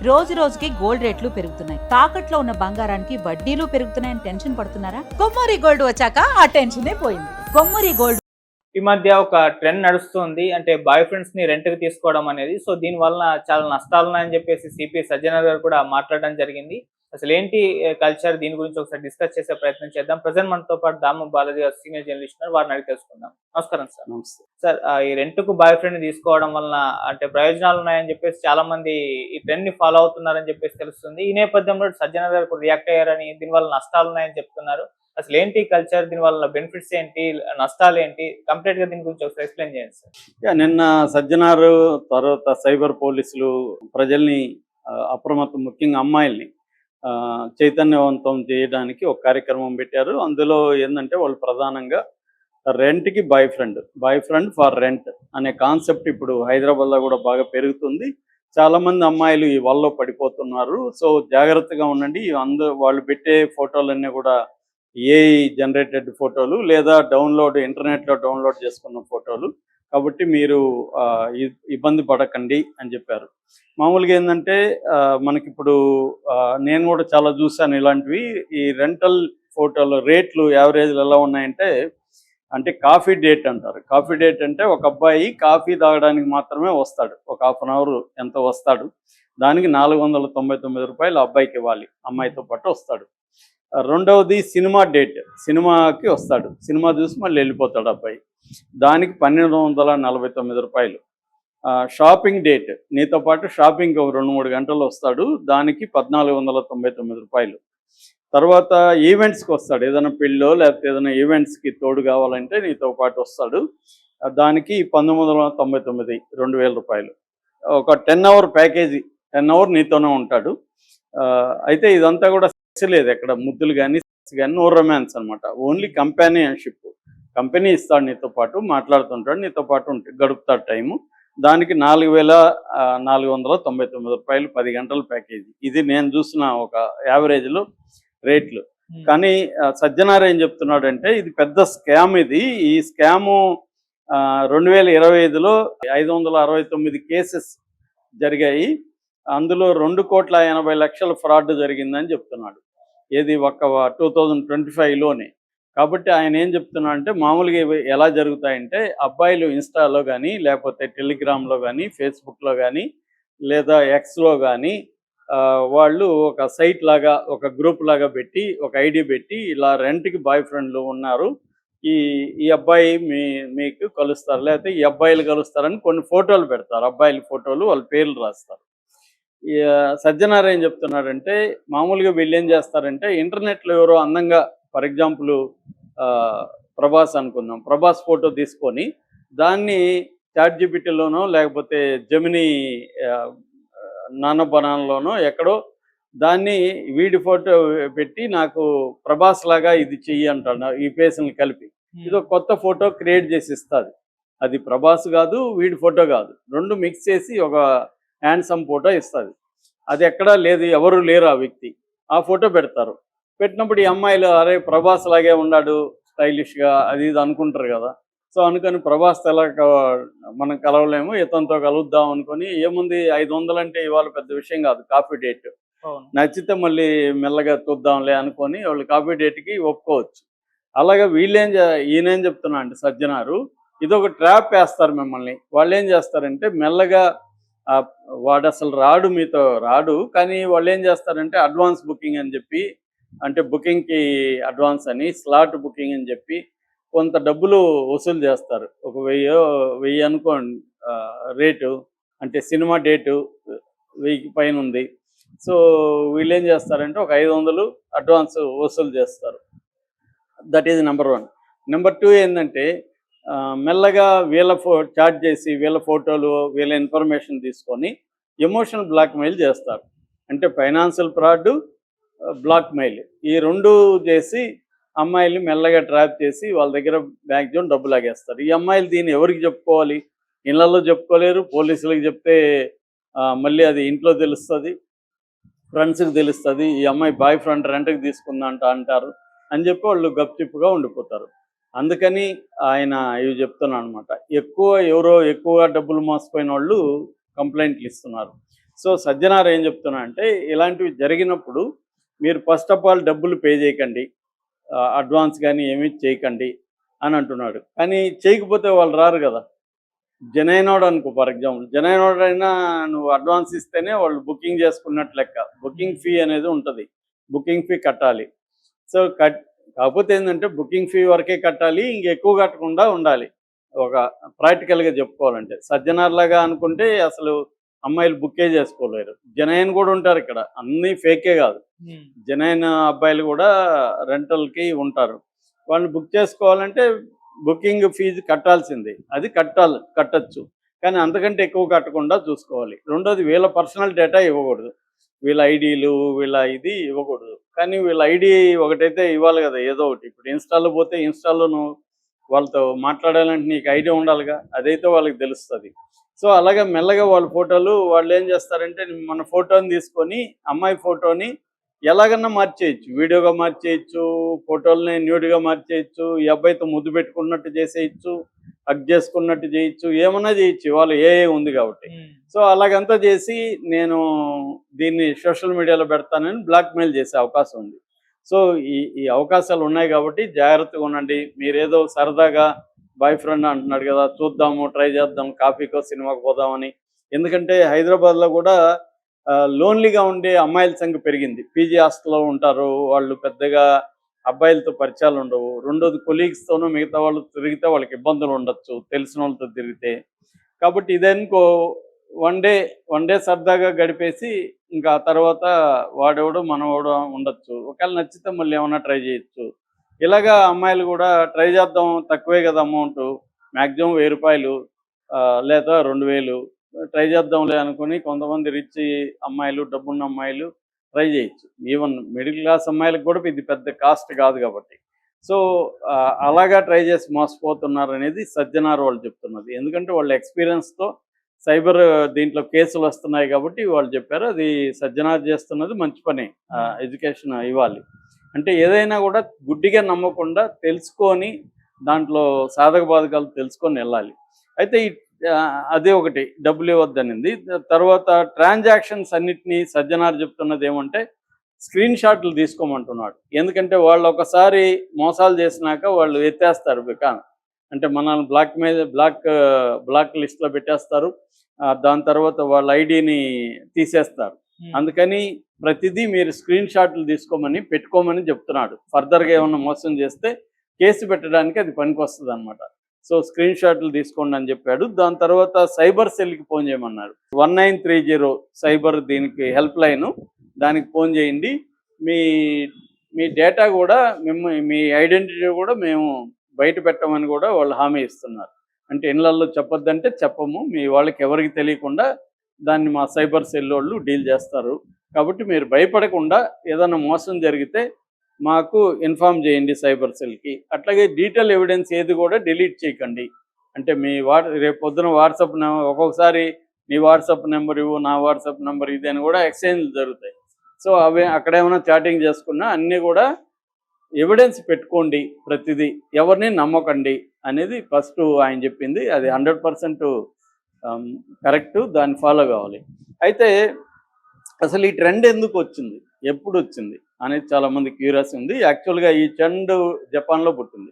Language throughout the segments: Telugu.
రోజు రోజుకి గోల్డ్ రేట్లు పెరుగుతున్నాయి. తాకట్లో ఉన్న బంగారానికి వడ్డీలు పెరుగుతున్నాయని టెన్షన్ పడుతున్నారా? కొమ్మూరి గోల్డ్ వచ్చాక ఆ టెన్షనే పోయింది. కొమ్మూరి గోల్డ్ ఈ మధ్య ఒక ట్రెండ్ నడుస్తుంది. అంటే బాయ్ ఫ్రెండ్స్ ని రెంట్ కి తీసుకోవడం అనేది. సో దీని వలన చాలా నష్టాలున్నాయని చెప్పేసి సిపి సజ్జనార్ గారు కూడా మాట్లాడడం జరిగింది. అసలేంటి కల్చర్, దీని గురించి ఒకసారి డిస్కస్ చేసే ప్రయత్నం చేద్దాం. ప్రెజెంట్ మనతో పాటు దాము బాలాజీ గారు సీనియర్ జర్నలిస్ట్ ఉన్నారు. వారిని అడిగి తెలుసుకుందాం. నమస్కారం సార్. నమస్తే. సార్, ఈ రెంట్‌కు బాయ్ ఫ్రెండ్‌ని తీసుకోవడం వలన అంటే ప్రయోజనాలున్నాయని చెప్పేసి చాలా మంది ఈ ట్రెండ్‌ని ఫాలో అవుతున్నారని చెప్పేసి తెలుస్తుంది. ఈ నేపథ్యంలో సజ్జనార్ గారు కూడా రియాక్ట్ అయ్యారని, దీనివల్ల నష్టాలున్నాయని చెప్తున్నారు. అసలేంటి కల్చర్? దీనివల్ల బెనిఫిట్స్ ఏంటి? నష్టాలేంటి? కంప్లీట్‌గా దీని గురించి ఒకసారి ఎక్స్‌ప్లెయిన్ చేయండి సార్. నిన్న సజ్జనారు తర్వాత సైబర్ పోలీసులు ప్రజల్ని అప్రమత్తం, ముఖ్యంగా అమ్మాయిల్ని చైతన్యవంతం చేయడానికి ఒక కార్యక్రమం పెట్టారు. అందులో ఏంటంటే వాళ్ళు ప్రధానంగా రెంట్కి బాయ్ ఫ్రెండ్ ఫర్ రెంట్ అనే కాన్సెప్ట్ ఇప్పుడు హైదరాబాద్లో కూడా బాగా పెరుగుతుంది. చాలామంది అమ్మాయిలు ఈ వలలో పడిపోతున్నారు. సో జాగ్రత్తగా ఉండండి. వాళ్ళు పెట్టే ఫోటోలన్నీ కూడా ఏఐ జనరేటెడ్ ఫోటోలు లేదా ఇంటర్నెట్లో డౌన్లోడ్ చేసుకున్న ఫోటోలు. కాబట్టి మీరు ఇబ్బంది పడకండి అని చెప్పారు. మామూలుగా ఏంటంటే మనకిప్పుడు నేను కూడా చాలా చూశాను ఇలాంటివి. ఈ రెంటల్ ఫోటోలు రేట్లు యావరేజ్లు ఎలా ఉన్నాయంటే, అంటే కాఫీ డేట్ అంటారు. కాఫీ డేట్ అంటే ఒక అబ్బాయి కాఫీ తాగడానికి మాత్రమే వస్తాడు. ఒక హాఫ్ అన్ అవర్ ఎంత వస్తాడు, దానికి ₹499 అబ్బాయికి ఇవ్వాలి. అమ్మాయితో పాటు వస్తాడు. రెండవది సినిమా డేట్. సినిమాకి వస్తాడు, సినిమా చూసి మళ్ళీ వెళ్ళిపోతాడు అబ్బాయి. దానికి ₹1249. షాపింగ్ డేట్, నీతో పాటు షాపింగ్కి ఒక 2-3 గంటలు వస్తాడు, దానికి ₹1499. తర్వాత ఈవెంట్స్కి వస్తాడు, ఏదైనా పెళ్ళో లేకపోతే ఏదైనా ఈవెంట్స్కి తోడు కావాలంటే నీతో పాటు వస్తాడు, దానికి ₹1999, ₹2000. ఒక 10 అవర్ ప్యాకేజీ, 10 అవర్ నీతోనే ఉంటాడు. అయితే ఇదంతా కూడా లేదు, ఎక్కడ ముద్దులు కానీ నో రొమాన్స్ అనమాట. Only companionship. కంపెనీ ఇస్తాడు, నీతో పాటు మాట్లాడుతుంటాడు, నీతో పాటు గడుపుతాడు టైము. దానికి ₹4499, 10 గంటల ప్యాకేజీ. ఇది నేను చూసిన ఒక యావరేజ్లో రేట్లు. కానీ సజ్జనార్ ఏం చెప్తున్నాడంటే ఇది పెద్ద స్కామ్. ఈ స్కాము 2025లో 569 కేసెస్ జరిగాయి. అందులో 2,80,00,000 ఫ్రాడ్ జరిగిందని చెప్తున్నాడు. ఏది ఒక 2025లోనే. కాబట్టి ఆయన ఏం చెప్తున్నా అంటే, మామూలుగా ఇవి ఎలా జరుగుతాయంటే, అబ్బాయిలు ఇన్స్టాలో కానీ లేకపోతే టెలిగ్రామ్లో కానీ ఫేస్బుక్లో కానీ లేదా ఎక్స్లో కానీ వాళ్ళు ఒక సైట్ లాగా, ఒక గ్రూప్ లాగా పెట్టి, ఒక ఐడి పెట్టి, ఇలా రెంట్కి బాయ్ ఫ్రెండ్లు ఉన్నారు, ఈ అబ్బాయి మీకు కలుస్తారు, లేకపోతే ఈ అబ్బాయిలు కలుస్తారని కొన్ని ఫోటోలు పెడతారు. అబ్బాయిల ఫోటోలు, వాళ్ళ పేర్లు రాస్తారు. సజ్జనార్ ఏం చెప్తున్నాడంటే, మామూలుగా వీళ్ళు ఏం చేస్తారంటే, ఇంటర్నెట్లో ఎవరో అందంగా, ఫర్ ఎగ్జాంపుల్ ప్రభాస్ అనుకుందాం, ప్రభాస్ ఫోటో తీసుకొని దాన్ని చాట్‌జీపీటీలోనో లేకపోతే జెమినీ నానో బనానాలోనో ఎక్కడో దాన్ని వీడి ఫోటో పెట్టి, నాకు ప్రభాస్ లాగా ఇది చెయ్యి అంటాడు, ఈ ఫేస్ని కలిపి ఇదో కొత్త ఫోటో క్రియేట్ చేసి ఇస్తుంది. అది ప్రభాస్ కాదు, వీడి ఫోటో కాదు, రెండు మిక్స్ చేసి ఒక హ్యాండ్సమ్ ఫోటో ఇస్తుంది. అది ఎక్కడా లేదు, ఎవరు లేరు ఆ వ్యక్తి. ఆ ఫోటో పెడతారు. పెట్టినప్పుడు ఈ అమ్మాయిలు అరే ప్రభాస్ లాగే ఉన్నాడు, స్టైలిష్గా, అది ఇది అనుకుంటారు కదా. సో అనుకొని ప్రభాస్ ఎలా మనం కలవలేము, ఇతనితో కలుద్దాం అనుకొని, ఏముంది 500 అంటే ఇవాళ పెద్ద విషయం కాదు, కాఫీ డేట్. నచ్చితే మళ్ళీ మెల్లగా చూద్దాంలే అనుకొని వాళ్ళు కాఫీ డేట్కి ఒప్పుకోవచ్చు. అలాగే ఈయనేం చెప్తున్నా అంటే సజ్జనారు, ఇదొక ట్రాప్ వేస్తారు మిమ్మల్ని. వాళ్ళు ఏం చేస్తారంటే మెల్లగా, వాడు అసలు మీతో రాడు, కానీ వాళ్ళు ఏం చేస్తారంటే అడ్వాన్స్ బుకింగ్ అని చెప్పి, అంటే బుకింగ్కి అడ్వాన్స్ అని, స్లాట్ బుకింగ్ అని చెప్పి కొంత డబ్బులు వసూలు చేస్తారు. ఒక 1000 అనుకోండి రేటు, అంటే సినిమా డేటు 1000 పైన ఉంది. సో వీళ్ళు ఏం చేస్తారంటే ఒక 500 అడ్వాన్స్ వసూలు చేస్తారు. That is number 1. నెంబర్ 2 ఏంటంటే, మెల్లగా చాట్ చేసి వీళ్ళ ఫోటోలు, వీళ్ళ ఇన్ఫర్మేషన్ తీసుకొని ఎమోషనల్ బ్లాక్మెయిల్ చేస్తారు. అంటే ఫైనాన్షియల్ ఫ్రాడ్, బ్లాక్మెయిల్, ఈ 2 చేసి అమ్మాయిల్ని మెల్లగా ట్రాప్ చేసి వాళ్ళ దగ్గర మ్యాక్సిమం డబ్బు లాగేస్తారు. ఈ అమ్మాయిలు దీన్ని ఎవరికి చెప్పుకోవాలి? ఇళ్లలో చెప్పుకోలేరు. పోలీసులకు చెప్తే మళ్ళీ అది ఇంట్లో తెలుస్తుంది, ఫ్రెండ్స్కి తెలుస్తుంది, ఈ అమ్మాయి బాయ్ ఫ్రెండ్ రెంట్కి తీసుకుందంట అంటారు అని చెప్పి వాళ్ళు గప్చిప్పుగా ఉండిపోతారు. అందుకని ఆయన ఇవి చెప్తున్నాను అనమాట. ఎక్కువగా డబ్బులు మోసపోయిన వాళ్ళు కంప్లైంట్లు ఇస్తున్నారు. సో సజ్జనార్ ఏం చెప్తున్నా అంటే ఇలాంటివి జరిగినప్పుడు మీరు ఫస్ట్ ఆఫ్ ఆల్ డబ్బులు పే చేయకండి, అడ్వాన్స్ కానీ ఏమీ చేయకండి అని అంటున్నాడు. కానీ చేయకపోతే వాళ్ళు రారు కదా. జనైనోడు అనుకో, ఫర్ ఎగ్జాంపుల్ జనైనోడు అయినా నువ్వు అడ్వాన్స్ ఇస్తేనే వాళ్ళు బుకింగ్ చేసుకున్నట్టు లెక్క. బుకింగ్ ఫీ అనేది ఉంటుంది, బుకింగ్ ఫీ కట్టాలి. సో కాకపోతే ఏంటంటే బుకింగ్ ఫీ వరకే కట్టాలి, ఇంకెక్కువ కట్టకుండా ఉండాలి. ఒక ప్రాక్టికల్గా చెప్పుకోవాలంటే సజ్జనార్లాగా అనుకుంటే అసలు అమ్మాయిలు బుక్కే చేసుకోలేరు. జనైన్ కూడా ఉంటారు ఇక్కడ, అన్నీ ఫేకే కాదు. జనైన్ అబ్బాయిలు కూడా రెంటల్కి ఉంటారు. వాళ్ళు బుక్ చేసుకోవాలంటే బుకింగ్ ఫీజు కట్టాల్సిందే, అది కట్టచ్చు. కానీ అంతకంటే ఎక్కువ కట్టకుండా చూసుకోవాలి. రెండోది వీళ్ళ పర్సనల్ డేటా ఇవ్వకూడదు, వీళ్ళ ఐడీలు వీళ్ళ ఇది ఇవ్వకూడదు. కానీ వీళ్ళ ఐడి ఒకటైతే ఇవ్వాలి కదా, ఏదో ఒకటి. ఇప్పుడు ఇన్స్టాలో పోతే ఇన్స్టాలో నువ్వు వాళ్ళతో మాట్లాడాలంటే నీకు ఐడియా ఉండాలిగా, అదైతే వాళ్ళకి తెలుస్తుంది. సో అలాగే మెల్లగా వాళ్ళ ఫోటోలు వాళ్ళు ఏం చేస్తారంటే మన ఫోటోని తీసుకొని అమ్మాయి ఫోటోని ఎలాగన్నా మార్చేయచ్చు, వీడియోగా మార్చేయచ్చు, ఫోటోల్ని న్యూడ్గా మార్చేయచ్చు, ఈ అబ్బాయితో ముద్దు పెట్టుకున్నట్టు చేసేయచ్చు, హగ్ చేసుకున్నట్టు చేయొచ్చు, ఏమన్నా చేయొచ్చు, వాళ్ళు ఉంది కాబట్టి. సో అలాగంతా చేసి నేను దీన్ని సోషల్ మీడియాలో పెడతానని బ్లాక్మెయిల్ చేసే అవకాశం ఉంది. సో ఈ అవకాశాలు ఉన్నాయి కాబట్టి జాగ్రత్తగా ఉండండి. మీరేదో సరదాగా బాయ్ ఫ్రెండ్ అంటున్నాడు కదా, చూద్దాము, ట్రై చేద్దాం, కాఫీకో సినిమాకి పోదామని. ఎందుకంటే హైదరాబాద్లో కూడా లోన్లీగా ఉండే అమ్మాయిల సంఖ్య పెరిగింది. పీజీ హాస్టల్లో ఉంటారు వాళ్ళు, పెద్దగా అబ్బాయిలతో పరిచయాలు ఉండవు. రెండోది కొలీగ్స్తోనూ మిగతా వాళ్ళు తిరిగితే వాళ్ళకి ఇబ్బందులు ఉండొచ్చు, తెలిసిన వాళ్ళతో తిరిగితే. కాబట్టి ఇదనుకో వన్ డే సరదాగా గడిపేసి ఇంకా ఆ తర్వాత వాడెవడో మనవాడో ఉండొచ్చు. ఒకవేళ నచ్చితే మళ్ళీ ఏమన్నా ట్రై చేయొచ్చు. ఇలాగా అమ్మాయిలు కూడా ట్రై చేద్దాం, తక్కువే కదా అమౌంట్, మ్యాక్సిమం 1000 రూపాయలు లేదా 2000 ట్రై చేద్దాంలే అనుకుని కొంతమంది రిచ్ అమ్మాయిలు, డబ్బున్న అమ్మాయిలు ట్రై చేయొచ్చు. ఈవెన్ మిడిల్ క్లాస్ అమ్మాయిలకు కూడా ఇది పెద్ద కాస్ట్ కాదు కాబట్టి. సో అలాగా ట్రై చేసి మోసపోతున్నారు అనేది సజ్జనార్ వాళ్ళు చెప్తున్నది. ఎందుకంటే వాళ్ళ ఎక్స్పీరియన్స్తో సైబర్ దీంట్లో కేసులు వస్తున్నాయి కాబట్టి వాళ్ళు చెప్పారు. అది సజ్జనార్ చేస్తున్నది మంచి పని, ఎడ్యుకేషన్ ఇవ్వాలి. అంటే ఏదైనా కూడా గుడ్డిగా నమ్మకుండా తెలుసుకొని దాంట్లో సాధక బాధకాలు తెలుసుకొని వెళ్ళాలి. అయితే అదే ఒకటి డబ్బులు ఇవ్వద్దనింది. తర్వాత ట్రాన్సాక్షన్స్ అన్నిటినీ సజ్జనార్ చెప్తున్నది ఏమంటే స్క్రీన్ షాట్లు తీసుకోమంటున్నాడు. ఎందుకంటే వాళ్ళు ఒకసారి మోసాలు చేసినాక వాళ్ళు ఎత్తేస్తారు బికాన్, అంటే మనల్ని బ్లాక్ లిస్ట్లో పెట్టేస్తారు. దాని తర్వాత వాళ్ళ ఐడిని తీసేస్తారు. అందుకని ప్రతిదీ మీరు స్క్రీన్ షాట్లు తీసుకోమని పెట్టుకోమని చెప్తున్నాడు. ఫర్దర్గా ఏమన్నా మోసం చేస్తే కేసు పెట్టడానికి అది పనికి వస్తుంది అనమాట. సో స్క్రీన్ షాట్లు తీసుకోండి అని చెప్పాడు. దాని తర్వాత సైబర్ సెల్కి ఫోన్ చేయమన్నారు. 1930 సైబర్ దీనికి హెల్ప్ లైను, దానికి ఫోన్ చేయండి. మీ డేటా కూడా మీ ఐడెంటిటీ కూడా మేము బయట పెట్టమని కూడా వాళ్ళు హామీ ఇస్తున్నారు. అంటే ఇళ్ళల్లో చెప్పొద్దంటే చెప్పము, మీ వాళ్ళకి ఎవరికి తెలియకుండా దాన్ని మా సైబర్ సెల్ వాళ్ళు డీల్ చేస్తారు. కాబట్టి మీరు భయపడకుండా ఏదైనా మోసం జరిగితే మాకు ఇన్ఫామ్ చేయండి సైబర్ సెల్కి. అట్లాగే డీటెయిల్ ఎవిడెన్స్ ఏది కూడా డిలీట్ చేయకండి. అంటే మీ రేపు పొద్దున వాట్సాప్ ఒక్కొక్కసారి నీ వాట్సాప్ నెంబర్ ఇవ్వు, నా వాట్సాప్ నెంబర్ ఇది అని కూడా ఎక్స్చేంజ్ జరుగుతాయి. సో అవి అక్కడ ఏమైనా చాటింగ్ చేసుకున్నా అన్నీ కూడా ఎవిడెన్స్ పెట్టుకోండి, ప్రతిదీ ఎవరిని నమ్మకండి అనేది ఫస్ట్ ఆయన చెప్పింది. అది 100% కరెక్ట్, దాన్ని ఫాలో కావాలి. అయితే అసలు ఈ ట్రెండ్ ఎందుకు వచ్చింది, ఎప్పుడు వచ్చింది అనేది చాలామంది క్యూరియస్ ఉంది. యాక్చువల్గా ఈ ట్రెండ్ జపాన్లో పుట్టింది,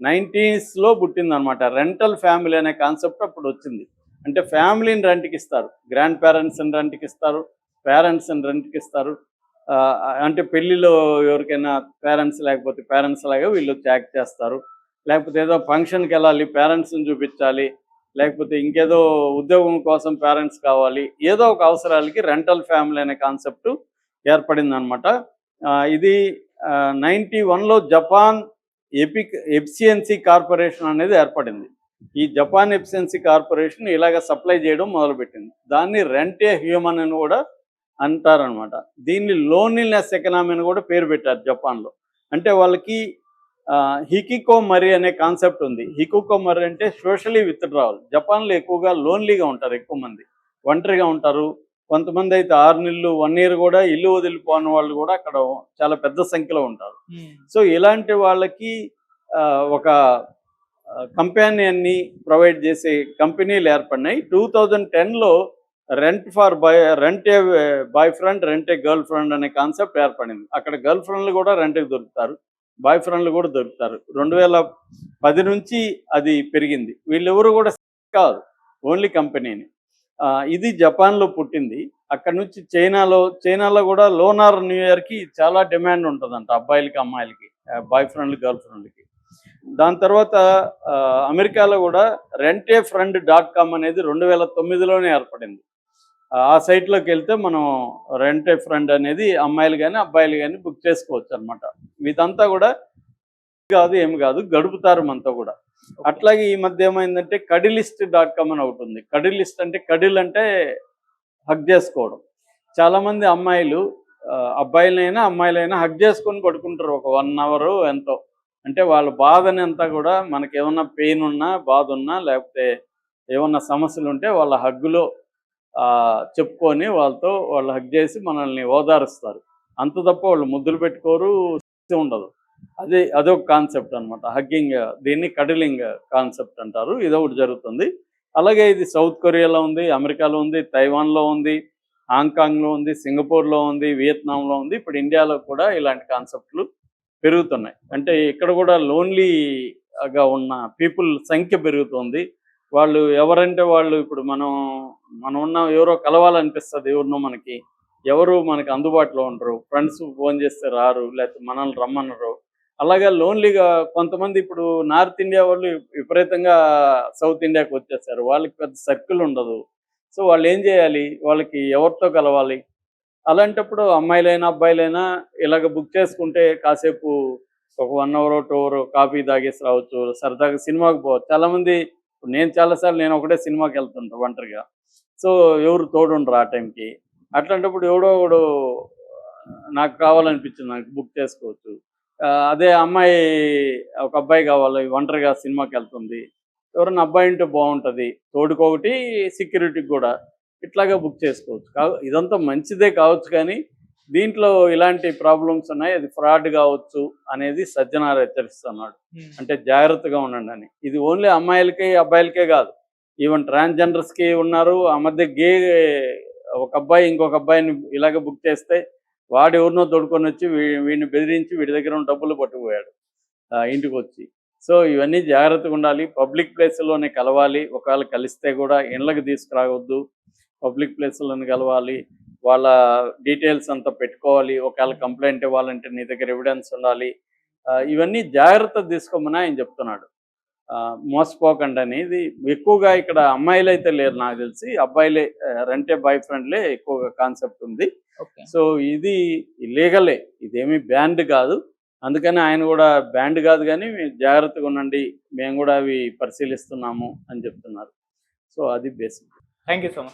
90s పుట్టింది అనమాట. రెంటల్ ఫ్యామిలీ అనే కాన్సెప్ట్ అప్పుడు వచ్చింది. అంటే ఫ్యామిలీని రెంట్కి ఇస్తారు, గ్రాండ్ పేరెంట్స్ని రెంట్కి ఇస్తారు, పేరెంట్స్ని రెంట్కి ఇస్తారు. అంటే పెళ్ళిలో ఎవరికైనా పేరెంట్స్ లేకపోతే పేరెంట్స్ లాగా వీళ్ళు యాక్ట్ చేస్తారు. లేకపోతే ఏదో ఫంక్షన్కి వెళ్ళాలి, పేరెంట్స్ని చూపించాలి, లేకపోతే ఇంకేదో ఉద్యోగం కోసం పేరెంట్స్ కావాలి, ఏదో ఒక అవసరాలకి రెంటల్ ఫ్యామిలీ అనే కాన్సెప్ట్ ఏర్పడింది అనమాట. ఇది 91లో జపాన్ ఎఫిషియన్సీ కార్పొరేషన్ అనేది ఏర్పడింది. ఈ జపాన్ ఎఫిషియన్సీ కార్పొరేషన్ ఇలాగ సప్లై చేయడం మొదలుపెట్టింది. దాన్ని రెంట్ ఏ హ్యూమన్ అని కూడా అంటారనమాట. దీన్ని లోన్లీనెస్ ఎకనామీ అని కూడా పేరు పెట్టారు జపాన్లో. అంటే వాళ్ళకి హికికోమరి అనే కాన్సెప్ట్ ఉంది. హికికోమరి అంటే సోషలీ విత్డ్రావల్. జపాన్లో ఎక్కువగా లోన్లీగా ఉంటారు, ఎక్కువ మంది ఒంటరిగా ఉంటారు. కొంతమంది అయితే 6 నెలలు 1 year కూడా ఇల్లు వదిలిపోని వాళ్ళు కూడా అక్కడ చాలా పెద్ద సంఖ్యలో ఉంటారు. సో ఇలాంటి వాళ్ళకి ఒక కంపానియన్ని ప్రొవైడ్ చేసే కంపెనీలు ఏర్పడినాయి. 2010లో రెంట్ ఏ బాయ్ ఫ్రెండ్ రెంట్ ఏ గర్ల్ ఫ్రెండ్ అనే కాన్సెప్ట్ ఏర్పడింది. అక్కడ గర్ల్ ఫ్రెండ్లు కూడా రెంట్కి దొరుకుతారు, బాయ్ ఫ్రెండ్లు కూడా దొరుకుతారు. 2010 నుంచి అది పెరిగింది. వీళ్ళెవరు కూడా కాదు, ఓన్లీ కంపెనీని. ఇది జపాన్లో పుట్టింది. అక్కడ నుంచి చైనాలో కూడా లోనార్ న్యూ ఇయర్కి చాలా డిమాండ్ ఉంటుందంట, అబ్బాయిలకి అమ్మాయిలకి, బాయ్ ఫ్రెండ్లు గర్ల్ ఫ్రెండ్లకి. దాని తర్వాత అమెరికాలో కూడా renteafriend.com అనేది 2009లోనే ఏర్పడింది. ఆ సైట్లోకి వెళ్తే మనం రెంట్ ఏ ఫ్రెండ్ అనేది అమ్మాయిలు కానీ అబ్బాయిలు కానీ బుక్ చేసుకోవచ్చు అనమాట. ఇదంతా కూడా కాదు, ఏమి కాదు, గడుపుతారు మనతో కూడా. అట్లాగే ఈ మధ్య ఏమైందంటే cuddlist.com అని ఒకటి ఉంది. cuddlist అంటే కడిల్ అంటే హగ్ చేసుకోవడం. చాలామంది అమ్మాయిలు అబ్బాయిలైనా అమ్మాయిలైనా హగ్ చేసుకొని పడుకుంటారు ఒక 1 అవర్ ఎంతో. అంటే వాళ్ళ బాధని అంతా కూడా, మనకి ఏమన్నా పెయిన్ ఉన్నా, బాధ ఉన్నా, లేకపోతే ఏమన్నా సమస్యలు ఉంటే వాళ్ళ హగ్గులో చెప్పుకొని వాళ్ళు హగ్ చేసి మనల్ని ఓదారుస్తారు. అంత తప్ప వాళ్ళు ముద్దులు పెట్టుకోరు, ఉండదు. అదొక కాన్సెప్ట్ అనమాట, హగ్గింగ్. దీన్ని కడిలింగ్ కాన్సెప్ట్ అంటారు. ఇదొకటి జరుగుతుంది. అలాగే ఇది సౌత్ కొరియాలో ఉంది, అమెరికాలో ఉంది, తైవాన్లో ఉంది, హాంకాంగ్లో ఉంది, సింగపూర్లో ఉంది, వియత్నాంలో ఉంది. ఇప్పుడు ఇండియాలో కూడా ఇలాంటి కాన్సెప్ట్లు పెరుగుతున్నాయి. అంటే ఇక్కడ కూడా లోన్లీగా ఉన్న పీపుల్ సంఖ్య పెరుగుతుంది. వాళ్ళు ఎవరంటే వాళ్ళు, ఇప్పుడు మనం ఉన్న ఎవరో కలవాలనిపిస్తుంది, ఎవరు మనకి అందుబాటులో ఉండరు. ఫ్రెండ్స్ ఫోన్ చేస్తే రారు, లేకపోతే మనల్ని రమ్మనరు. అలాగే లోన్లీగా కొంతమంది ఇప్పుడు నార్త్ ఇండియా వాళ్ళు విపరీతంగా సౌత్ ఇండియాకి వచ్చేసారు. వాళ్ళకి పెద్ద సర్కిల్ ఉండదు. సో వాళ్ళు ఏం చేయాలి, వాళ్ళకి ఎవరితో కలవాలి? అలాంటప్పుడు అమ్మాయిలైనా అబ్బాయిలైనా ఇలాగ బుక్ చేసుకుంటే కాసేపు ఒక 1 అవర్ 2 అవర్ కాఫీ తాగేసి రావచ్చు, సరదాగా సినిమాకి పోవచ్చు. చాలామంది, నేను ఒకటే సినిమాకి వెళ్తుంటా ఒంటరిగా. సో ఎవరు తోడుండరు ఆ టైంకి. అట్లాంటప్పుడు ఎవడో ఒకడు నాకు కావాలనిపించింది, నాకు బుక్ చేసుకోవచ్చు. అదే అమ్మాయి, ఒక అబ్బాయి కావాలి, ఒంటరిగా సినిమాకి వెళ్తుంది, ఎవరన్నా అబ్బాయి ఉంటే బాగుంటుంది, తోడుకొకటి, సెక్యూరిటీకి కూడా. ఇట్లాగా బుక్ చేసుకోవచ్చు. ఇదంతా మంచిదే కావచ్చు, కానీ దీంట్లో ఇలాంటి ప్రాబ్లమ్స్ ఉన్నాయి, అది ఫ్రాడ్ కావచ్చు అనేది సజ్జనార్ హెచ్చరిస్తున్నాడు. అంటే జాగ్రత్తగా ఉండండి అని. ఇది ఓన్లీ అమ్మాయిలకి అబ్బాయిలకే కాదు, ఈవెన్ ట్రాన్స్జెండర్స్కి ఉన్నారు. ఆ మధ్య ఒక అబ్బాయి ఇంకొక అబ్బాయిని ఇలాగ బుక్ చేస్తే వాడు ఎవరినో తోడుకొని వచ్చి వీడిని బెదిరించి వీడి దగ్గర ఉన్న డబ్బులు పట్టుకుపోయాడు ఇంటికి వచ్చి. సో ఇవన్నీ జాగ్రత్తగా ఉండాలి. పబ్లిక్ ప్లేస్లోనే కలవాలి. ఒకవేళ కలిస్తే కూడా ఇళ్ళకి తీసుకురావద్దు, పబ్లిక్ ప్లేస్లోనే కలవాలి. వాళ్ళ డీటెయిల్స్ అంతా పెట్టుకోవాలి. ఒకవేళ కంప్లైంట్ ఇవ్వాలంటే నీ దగ్గర ఎవిడెన్స్ ఉండాలి. ఇవన్నీ జాగ్రత్త తీసుకోమని ఆయన చెప్తున్నాడు. మోసపోకండి అనేది. ఎక్కువగా ఇక్కడ అమ్మాయిలు అయితే లేరు నాకు తెలిసి, అబ్బాయిలే, రెంటే బాయ్ ఫ్రెండ్లే ఎక్కువగా కాన్సెప్ట్ ఉంది. సో ఇది లీగలే, ఇదేమీ బ్యాండ్ కాదు. అందుకని ఆయన కూడా బ్యాండ్ కాదు కానీ జాగ్రత్తగా ఉండండి, మేము కూడా అవి పరిశీలిస్తున్నాము అని చెప్తున్నారు. సో అది basic. Thank you so much.